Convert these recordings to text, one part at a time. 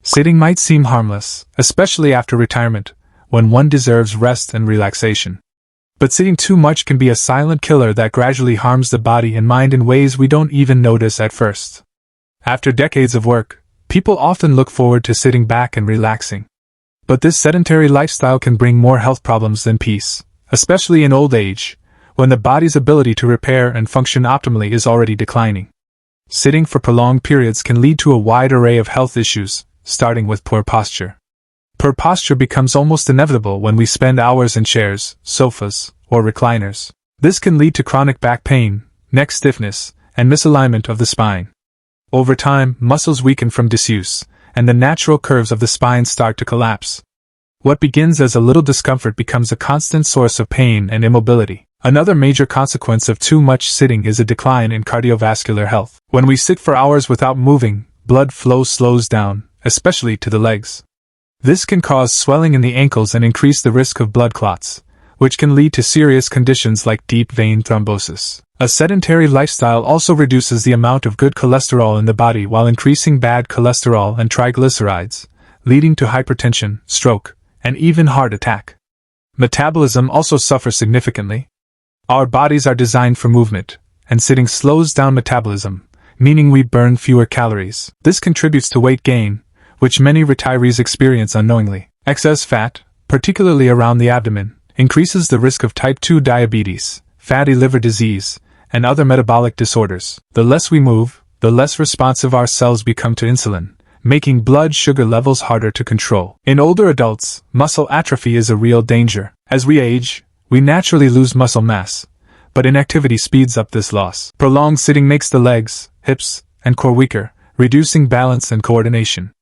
Sitting might seem harmless, especially after retirement, when one deserves rest and relaxation. But sitting too much can be a silent killer that gradually harms the body and mind in ways we don't even notice at first. After decades of work, people often look forward to sitting back and relaxing. But this sedentary lifestyle can bring more health problems than peace, especially in old age, when the body's ability to repair and function optimally is already declining. Sitting for prolonged periods can lead to a wide array of health issues, starting with poor posture. Poor posture becomes almost inevitable when we spend hours in chairs, sofas, or recliners. This can lead to chronic back pain, neck stiffness, and misalignment of the spine. Over time, muscles weaken from disuse, and the natural curves of the spine start to collapse. What begins as a little discomfort becomes a constant source of pain and immobility. Another major consequence of too much sitting is a decline in cardiovascular health. When we sit for hours without moving, blood flow slows down, especially to the legs. This can cause swelling in the ankles and increase the risk of blood clots, which can lead to serious conditions like deep vein thrombosis. A sedentary lifestyle also reduces the amount of good cholesterol in the body while increasing bad cholesterol and triglycerides, leading to hypertension, stroke, and even heart attack. Metabolism also suffers significantly. Our bodies are designed for movement, and sitting slows down metabolism, meaning we burn fewer calories. This contributes to weight gain, which many retirees experience unknowingly. Excess fat, particularly around the abdomen, increases the risk of type 2 diabetes, fatty liver disease, and other metabolic disorders. The less we move, the less responsive our cells become to insulin, making blood sugar levels harder to control. In older adults, muscle atrophy is a real danger. As we age, we naturally lose muscle mass, but inactivity speeds up this loss. Prolonged sitting makes the legs, hips, and core weaker, reducing balance and coordination.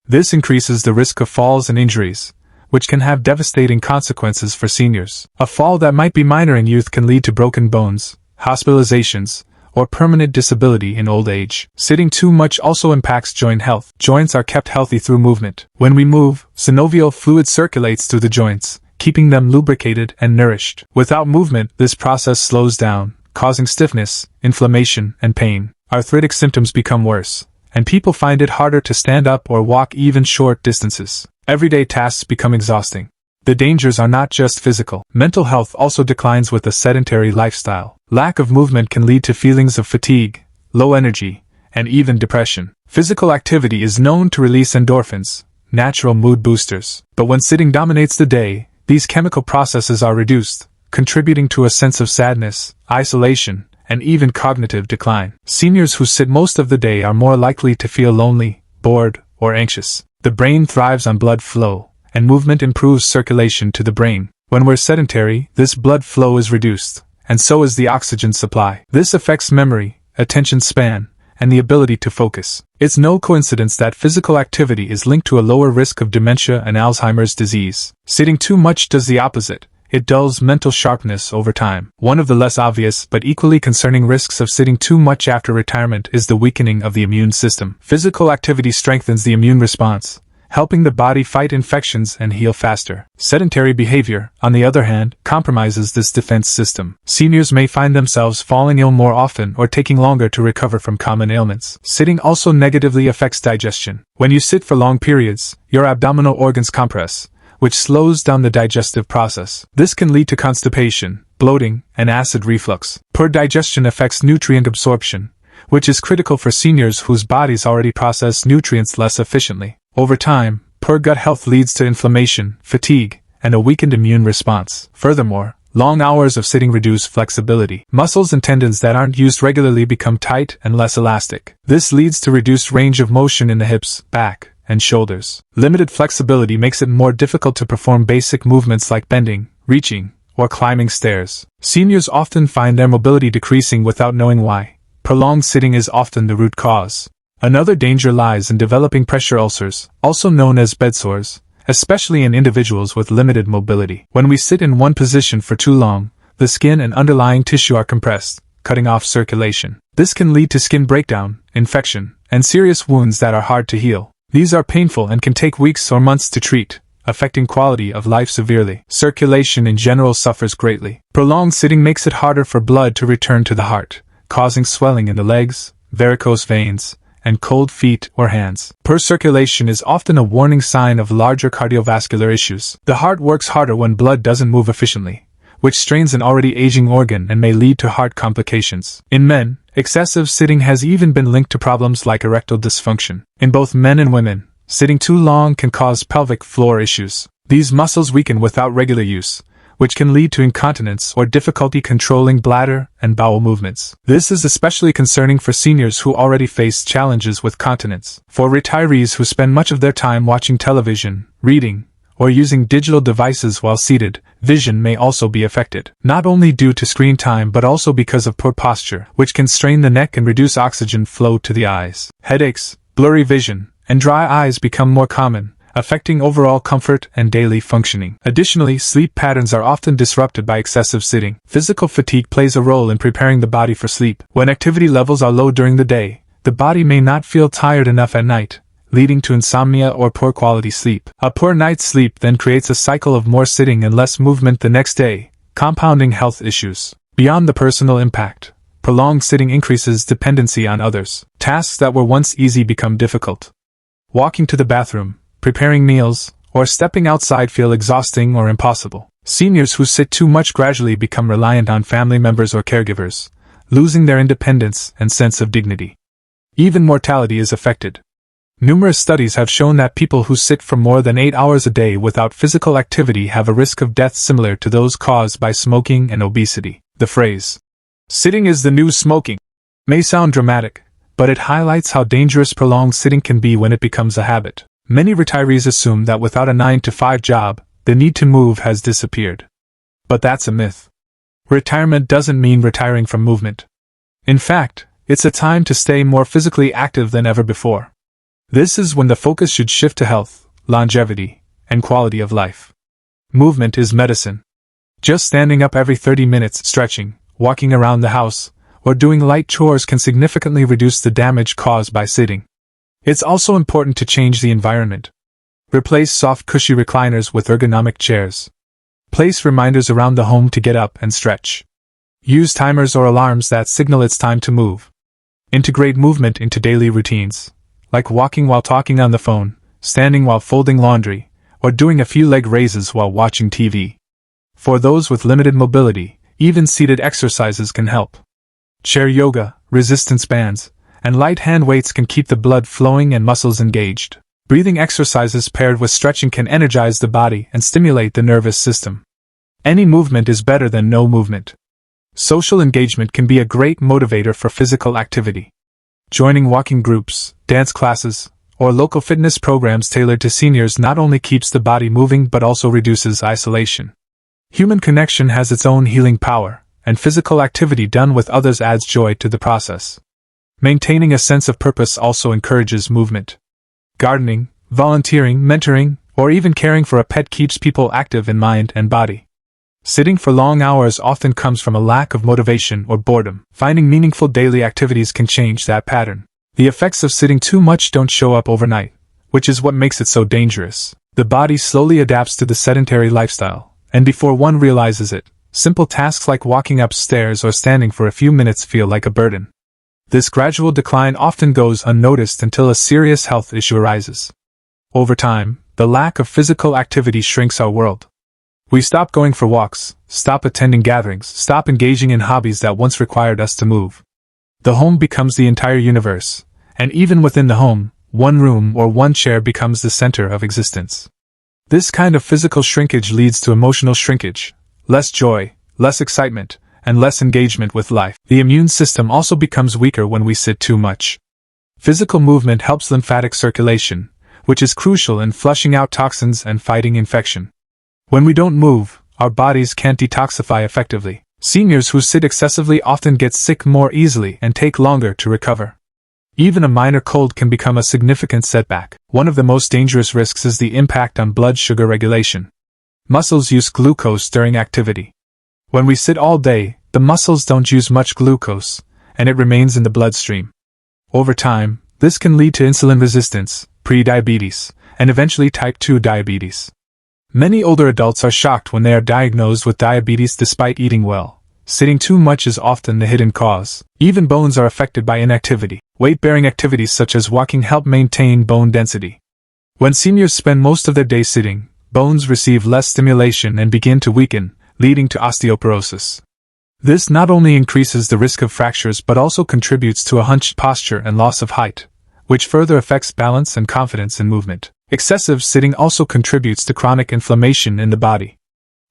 This increases the risk of falls and injuries, which can have devastating consequences for seniors. A fall that might be minor in youth can lead to broken bones, hospitalizations, or permanent disability in old age. Sitting too much also impacts joint health. Joints are kept healthy through movement. When we move, synovial fluid circulates through the joints, keeping them lubricated and nourished. Without movement, this process slows down, causing stiffness, inflammation, and pain. Arthritic symptoms become worse, and people find it harder to stand up or walk even short distances. Everyday tasks become exhausting. The dangers are not just physical. Mental health also declines with a sedentary lifestyle. Lack of movement can lead to feelings of fatigue, low energy, and even depression. Physical activity is known to release endorphins, natural mood boosters. But when sitting dominates the day, these chemical processes are reduced, contributing to a sense of sadness, isolation, and even cognitive decline. Seniors who sit most of the day are more likely to feel lonely, bored, or anxious. The brain thrives on blood flow, and movement improves circulation to the brain. When we're sedentary, this blood flow is reduced, and so is the oxygen supply. This affects memory, attention span, and the ability to focus. It's no coincidence that physical activity is linked to a lower risk of dementia and Alzheimer's disease. Sitting too much does the opposite. It dulls mental sharpness over time. One of the less obvious but equally concerning risks of sitting too much after retirement is the weakening of the immune system. Physical activity strengthens the immune response, helping the body fight infections and heal faster. Sedentary behavior, on the other hand, compromises this defense system. Seniors may find themselves falling ill more often or taking longer to recover from common ailments. Sitting also negatively affects digestion. When you sit for long periods, your abdominal organs compress, which slows down the digestive process. This can lead to constipation, bloating, and acid reflux. Poor digestion affects nutrient absorption, which is critical for seniors whose bodies already process nutrients less efficiently. Over time, poor gut health leads to inflammation, fatigue, and a weakened immune response. Furthermore, long hours of sitting reduce flexibility. Muscles and tendons that aren't used regularly become tight and less elastic. This leads to reduced range of motion in the hips, back, and shoulders. Limited flexibility makes it more difficult to perform basic movements like bending, reaching, or climbing stairs. Seniors often find their mobility decreasing without knowing why. Prolonged sitting is often the root cause. Another danger lies in developing pressure ulcers, also known as bedsores, especially in individuals with limited mobility. When we sit in one position for too long, the skin and underlying tissue are compressed, cutting off circulation. This can lead to skin breakdown, infection, and serious wounds that are hard to heal. These are painful and can take weeks or months to treat, affecting quality of life severely. Circulation in general suffers greatly. Prolonged sitting makes it harder for blood to return to the heart, causing swelling in the legs, varicose veins, and cold feet or hands. Poor circulation is often a warning sign of larger cardiovascular issues. The heart works harder when blood doesn't move efficiently, which strains an already aging organ and may lead to heart complications. In men, excessive sitting has even been linked to problems like erectile dysfunction. In both men and women, sitting too long can cause pelvic floor issues. These muscles weaken without regular use, which can lead to incontinence or difficulty controlling bladder and bowel movements. This is especially concerning for seniors who already face challenges with continence. For retirees who spend much of their time watching television, reading, or using digital devices while seated, vision may also be affected, not only due to screen time but also because of poor posture, which can strain the neck and reduce oxygen flow to the eyes. Headaches, blurry vision, and dry eyes become more common, affecting overall comfort and daily functioning. Additionally, sleep patterns are often disrupted by excessive sitting. Physical fatigue plays a role in preparing the body for sleep. When activity levels are low during the day, the body may not feel tired enough at night, leading to insomnia or poor quality sleep. A poor night's sleep then creates a cycle of more sitting and less movement the next day, compounding health issues. Beyond the personal impact, prolonged sitting increases dependency on others. Tasks that were once easy become difficult. Walking to the bathroom, preparing meals, or stepping outside feel exhausting or impossible. Seniors who sit too much gradually become reliant on family members or caregivers, losing their independence and sense of dignity. Even mortality is affected. Numerous studies have shown that people who sit for more than 8 hours a day without physical activity have a risk of death similar to those caused by smoking and obesity. The phrase, "sitting is the new smoking," may sound dramatic, but it highlights how dangerous prolonged sitting can be when it becomes a habit. Many retirees assume that without a 9-to-5 job, the need to move has disappeared. But that's a myth. Retirement doesn't mean retiring from movement. In fact, it's a time to stay more physically active than ever before. This is when the focus should shift to health, longevity, and quality of life. Movement is medicine. Just standing up every 30 minutes, stretching, walking around the house, or doing light chores can significantly reduce the damage caused by sitting. It's also important to change the environment. Replace soft, cushy recliners with ergonomic chairs. Place reminders around the home to get up and stretch. Use timers or alarms that signal it's time to move. Integrate movement into daily routines, like walking while talking on the phone, standing while folding laundry, or doing a few leg raises while watching TV. For those with limited mobility, even seated exercises can help. Chair yoga, resistance bands, and light hand weights can keep the blood flowing and muscles engaged. Breathing exercises paired with stretching can energize the body and stimulate the nervous system. Any movement is better than no movement. Social engagement can be a great motivator for physical activity. Joining walking groups, dance classes, or local fitness programs tailored to seniors not only keeps the body moving but also reduces isolation. Human connection has its own healing power, and physical activity done with others adds joy to the process. Maintaining a sense of purpose also encourages movement. Gardening, volunteering, mentoring, or even caring for a pet keeps people active in mind and body. Sitting for long hours often comes from a lack of motivation or boredom. Finding meaningful daily activities can change that pattern. The effects of sitting too much don't show up overnight, which is what makes it so dangerous. The body slowly adapts to the sedentary lifestyle, and before one realizes it, simple tasks like walking upstairs or standing for a few minutes feel like a burden. This gradual decline often goes unnoticed until a serious health issue arises. Over time, the lack of physical activity shrinks our world. We stop going for walks, stop attending gatherings, stop engaging in hobbies that once required us to move. The home becomes the entire universe, and even within the home, one room or one chair becomes the center of existence. This kind of physical shrinkage leads to emotional shrinkage, less joy, less excitement, and less engagement with life. The immune system also becomes weaker when we sit too much. Physical movement helps lymphatic circulation, which is crucial in flushing out toxins and fighting infection. When we don't move, our bodies can't detoxify effectively. Seniors who sit excessively often get sick more easily and take longer to recover. Even a minor cold can become a significant setback. One of the most dangerous risks is the impact on blood sugar regulation. Muscles use glucose during activity. When we sit all day, the muscles don't use much glucose, and it remains in the bloodstream. Over time, this can lead to insulin resistance, prediabetes, and eventually type 2 diabetes. Many older adults are shocked when they are diagnosed with diabetes despite eating well, sitting too much is often the hidden cause. Even bones are affected by inactivity. Weight-bearing activities such as walking help maintain bone density. When seniors spend most of their day sitting, bones receive less stimulation and begin to weaken, leading to osteoporosis. This not only increases the risk of fractures but also contributes to a hunched posture and loss of height, which further affects balance and confidence in movement. Excessive sitting also contributes to chronic inflammation in the body.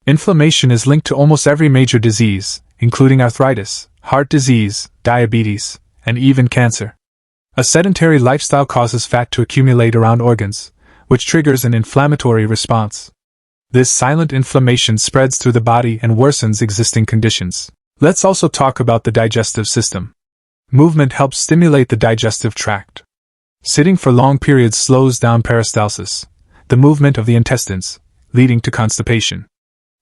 Inflammation is linked to almost every major disease, including arthritis, heart disease, diabetes, and even cancer. A sedentary lifestyle causes fat to accumulate around organs, which triggers an inflammatory response. This silent inflammation spreads through the body and worsens existing conditions. Let's also talk about the digestive system. Movement helps stimulate the digestive tract. Sitting for long periods slows down peristalsis, the movement of the intestines, leading to constipation.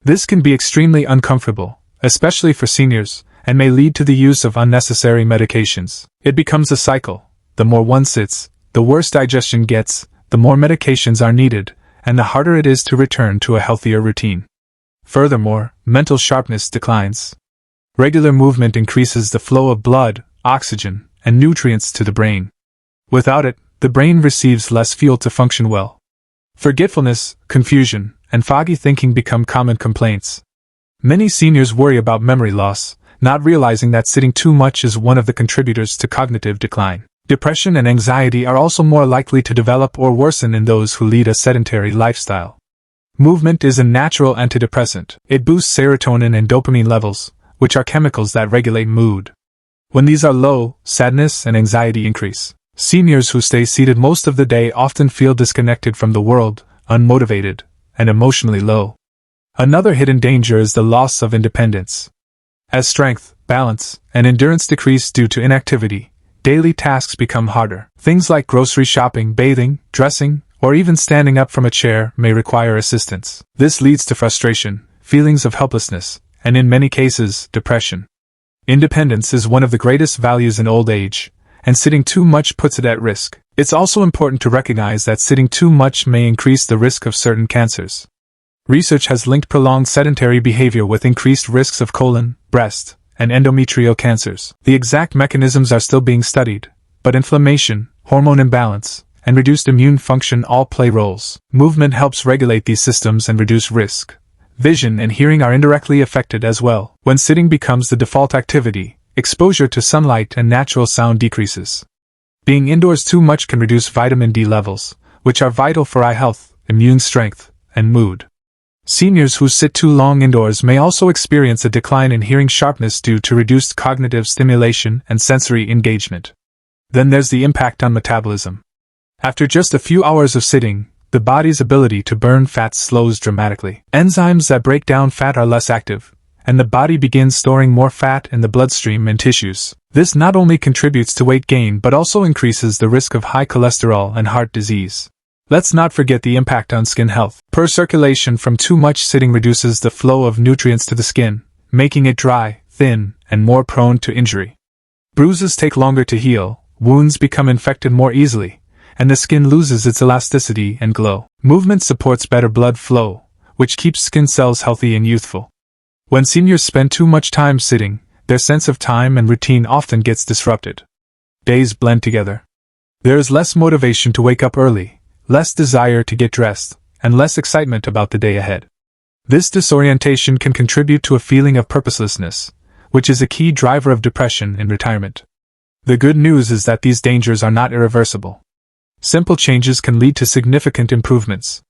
This can be extremely uncomfortable, especially for seniors, and may lead to the use of unnecessary medications. It becomes a cycle. The more one sits, the worse digestion gets, the more medications are needed, and the harder it is to return to a healthier routine. Furthermore, mental sharpness declines. Regular movement increases the flow of blood, oxygen, and nutrients to the brain. Without it, the brain receives less fuel to function well. Forgetfulness, confusion, and foggy thinking become common complaints. Many seniors worry about memory loss, not realizing that sitting too much is one of the contributors to cognitive decline. Depression and anxiety are also more likely to develop or worsen in those who lead a sedentary lifestyle. Movement is a natural antidepressant. It boosts serotonin and dopamine levels, which are chemicals that regulate mood. When these are low, sadness and anxiety increase. Seniors who stay seated most of the day often feel disconnected from the world, unmotivated, and emotionally low. Another hidden danger is the loss of independence. As strength, balance, and endurance decrease due to inactivity, daily tasks become harder. Things like grocery shopping, bathing, dressing, or even standing up from a chair may require assistance. This leads to frustration, feelings of helplessness, and in many cases, depression. Independence is one of the greatest values in old age, and sitting too much puts it at risk. It's also important to recognize that sitting too much may increase the risk of certain cancers. Research has linked prolonged sedentary behavior with increased risks of colon, breast, and endometrial cancers. The exact mechanisms are still being studied, but inflammation, hormone imbalance, and reduced immune function all play roles. Movement helps regulate these systems and reduce risk. Vision and hearing are indirectly affected as well. When sitting becomes the default activity, exposure to sunlight and natural sound decreases. Being indoors too much can reduce vitamin D levels, which are vital for eye health, immune strength, and mood. Seniors who sit too long indoors may also experience a decline in hearing sharpness due to reduced cognitive stimulation and sensory engagement. Then there's the impact on metabolism. After just a few hours of sitting, the body's ability to burn fat slows dramatically. Enzymes that break down fat are less active, and the body begins storing more fat in the bloodstream and tissues. This not only contributes to weight gain but also increases the risk of high cholesterol and heart disease. Let's not forget the impact on skin health. Poor circulation from too much sitting reduces the flow of nutrients to the skin, making it dry, thin, and more prone to injury. Bruises take longer to heal, wounds become infected more easily, and the skin loses its elasticity and glow. Movement supports better blood flow, which keeps skin cells healthy and youthful. When seniors spend too much time sitting, their sense of time and routine often gets disrupted. Days blend together. There is less motivation to wake up early, less desire to get dressed, and less excitement about the day ahead. This disorientation can contribute to a feeling of purposelessness, which is a key driver of depression in retirement. The good news is that these dangers are not irreversible. Simple changes can lead to significant improvements.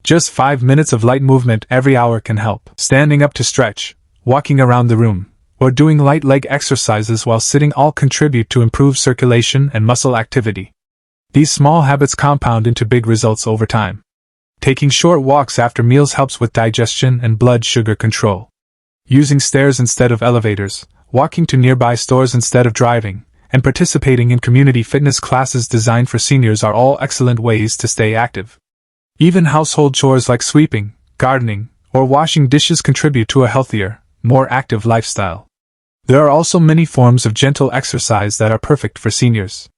Just 5 minutes of light movement every hour can help. Standing up to stretch, walking around the room, or doing light leg exercises while sitting all contribute to improved circulation and muscle activity. These small habits compound into big results over time. Taking short walks after meals helps with digestion and blood sugar control. Using stairs instead of elevators, walking to nearby stores instead of driving, and participating in community fitness classes designed for seniors are all excellent ways to stay active. Even household chores like sweeping, gardening, or washing dishes contribute to a healthier, more active lifestyle. There are also many forms of gentle exercise that are perfect for seniors.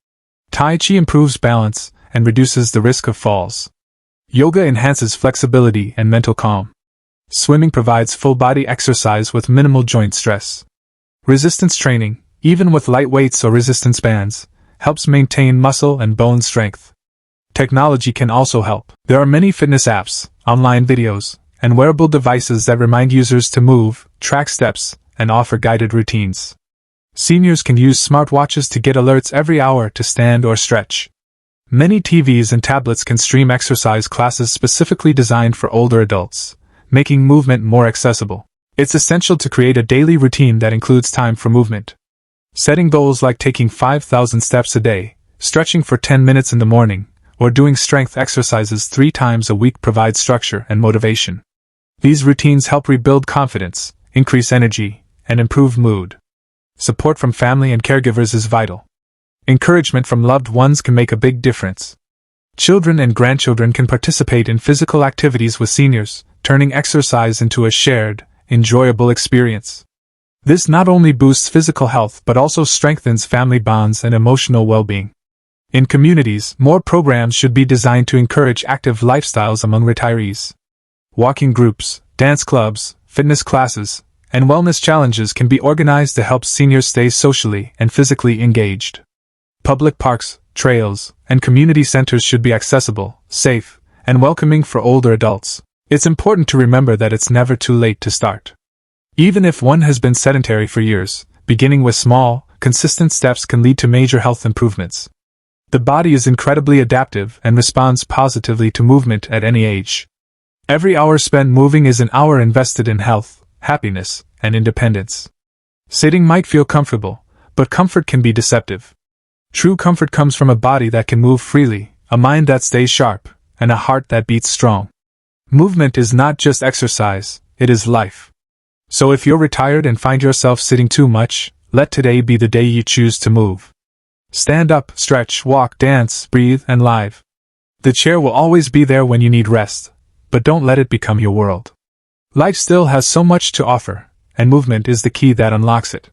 Tai Chi improves balance and reduces the risk of falls. Yoga enhances flexibility and mental calm. Swimming provides full-body exercise with minimal joint stress. Resistance training, even with light weights or resistance bands, helps maintain muscle and bone strength. Technology can also help. There are many fitness apps, online videos, and wearable devices that remind users to move, track steps, and offer guided routines. Seniors can use smartwatches to get alerts every hour to stand or stretch. Many TVs and tablets can stream exercise classes specifically designed for older adults, making movement more accessible. It's essential to create a daily routine that includes time for movement. Setting goals like taking 5,000 steps a day, stretching for 10 minutes in the morning, or doing strength exercises 3 times a week provides structure and motivation. These routines help rebuild confidence, increase energy, and improve mood. Support from family and caregivers is vital. Encouragement from loved ones can make a big difference. Children and grandchildren can participate in physical activities with seniors, turning exercise into a shared, enjoyable experience. This not only boosts physical health but also strengthens family bonds and emotional well-being. In communities, more programs should be designed to encourage active lifestyles among retirees. Walking groups, dance clubs, fitness classes, and wellness challenges can be organized to help seniors stay socially and physically engaged. Public parks, trails, and community centers should be accessible, safe, and welcoming for older adults. It's important to remember that it's never too late to start. Even if one has been sedentary for years, beginning with small, consistent steps can lead to major health improvements. The body is incredibly adaptive and responds positively to movement at any age. Every hour spent moving is an hour invested in health, happiness, and independence. Sitting might feel comfortable, but comfort can be deceptive. True comfort comes from a body that can move freely, a mind that stays sharp, and a heart that beats strong. Movement is not just exercise, it is life. So if you're retired and find yourself sitting too much, let today be the day you choose to move. Stand up, stretch, walk, dance, breathe, and live. The chair will always be there when you need rest, but don't let it become your world. Life still has so much to offer, and movement is the key that unlocks it.